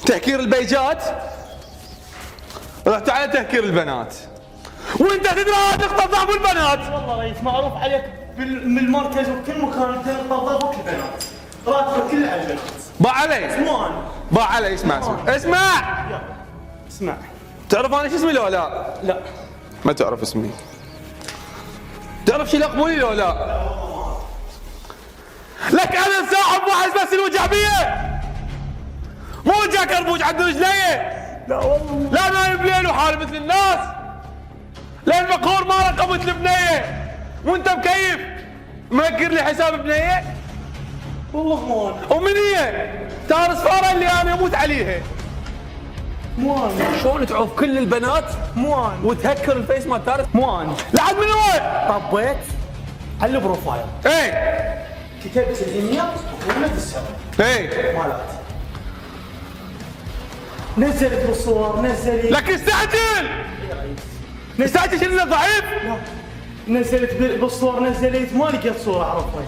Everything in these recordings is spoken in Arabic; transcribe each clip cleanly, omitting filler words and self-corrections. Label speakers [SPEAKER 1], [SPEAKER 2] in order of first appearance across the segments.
[SPEAKER 1] تهكير البيجات رحت على تهكير البنات، وانت تدري هذه نقطة ضعف البنات.
[SPEAKER 2] والله ريس معروف عليك بالمركز وكل مكان انت نقطة ضعفك البنات، راتبك كله على البنات.
[SPEAKER 1] باع علي
[SPEAKER 2] مو انا.
[SPEAKER 1] باع علي. اسمع
[SPEAKER 2] يلا اسمع.
[SPEAKER 1] تعرف انا شو اسمي لو لا؟
[SPEAKER 2] لا
[SPEAKER 1] ما تعرف اسمي. تعرف شو يلقبوني لو لا؟ لك انا صاحب واحد بس الوجعبيه، مو جاك اربوج عند رجليه.
[SPEAKER 2] لا والله.
[SPEAKER 1] لا نايم بليل وحالي مثل الناس، لان مقهور ما رقمت البنيه، وانت مكيف مأكر لي حساب بنيه.
[SPEAKER 2] والله مو انا.
[SPEAKER 1] ومن هي؟ تار صفاره اللي انا اموت عليها.
[SPEAKER 2] مو انا.
[SPEAKER 1] شلون تعوف كل البنات
[SPEAKER 2] مو انا.
[SPEAKER 1] وتهكر الفيس مال تارس؟
[SPEAKER 2] مو انا.
[SPEAKER 1] لحد من وين؟
[SPEAKER 2] طبيت على البروفايل،
[SPEAKER 1] ايه
[SPEAKER 2] كتبت الايميل وكلمة السبب
[SPEAKER 1] ايه
[SPEAKER 2] مالات، نزلت بالصور نزلت.
[SPEAKER 1] لك استعجل استعجل شنو ضعيف؟
[SPEAKER 2] لا. نزلت بالصور نزلت ما لقيت صورة اعرفها.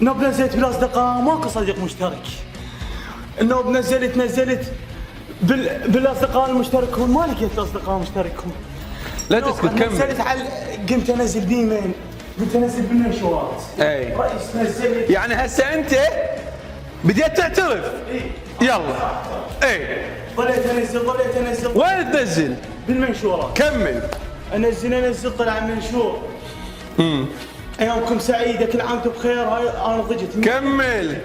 [SPEAKER 2] نوب نزلت بالاصدقاء ماكو صديق مشترك. نوب نزلت بالاصدقاء المشتركون ما لقيت اصدقاء مشتركون.
[SPEAKER 1] لا تسكت كمل.
[SPEAKER 2] نزلت على قمت انزل بيمين، قمت انزل بالمنشورات.
[SPEAKER 1] اي
[SPEAKER 2] رئيس نزلت.
[SPEAKER 1] يعني هسه انت بديت تعترف.
[SPEAKER 2] إيه.
[SPEAKER 1] يلا اي
[SPEAKER 2] ظليت انزل
[SPEAKER 1] وين تنزل؟
[SPEAKER 2] بالمنشورات.
[SPEAKER 1] كمل.
[SPEAKER 2] انزل طلع منشور. ايامكم سعيده كل عام وانتم بخير. هاي انا ضجت.
[SPEAKER 1] كمل.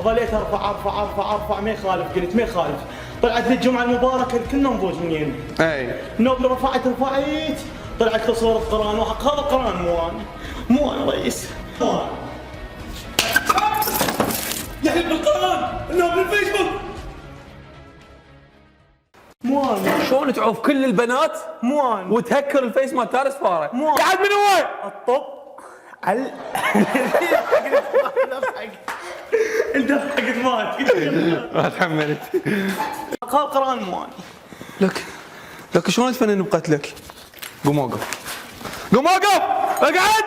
[SPEAKER 2] ظليت ارفع ما يخالف. قلت ما يخالف. طلعت لي الجمعه المباركه كلنا نضوج من يمي.
[SPEAKER 1] اي
[SPEAKER 2] نوب رفعت طلعت لي صوره قران. هذا قران مو انا رئيس. مو انا. يحلف بالقران نوب بالفيسبوك. مو انا.
[SPEAKER 1] شلون تعوف كل البنات
[SPEAKER 2] مو انا.
[SPEAKER 1] وتهكر الفيس مال تارس فاره؟
[SPEAKER 2] مو أنا.
[SPEAKER 1] قاعد من وين؟
[SPEAKER 2] الطب على الدفعة مات.
[SPEAKER 1] ما تحملت.
[SPEAKER 2] قال قران مو انا.
[SPEAKER 1] لك شلون تفنن بقتلك؟ قوم اوقف. قوم اوقف. اقعد.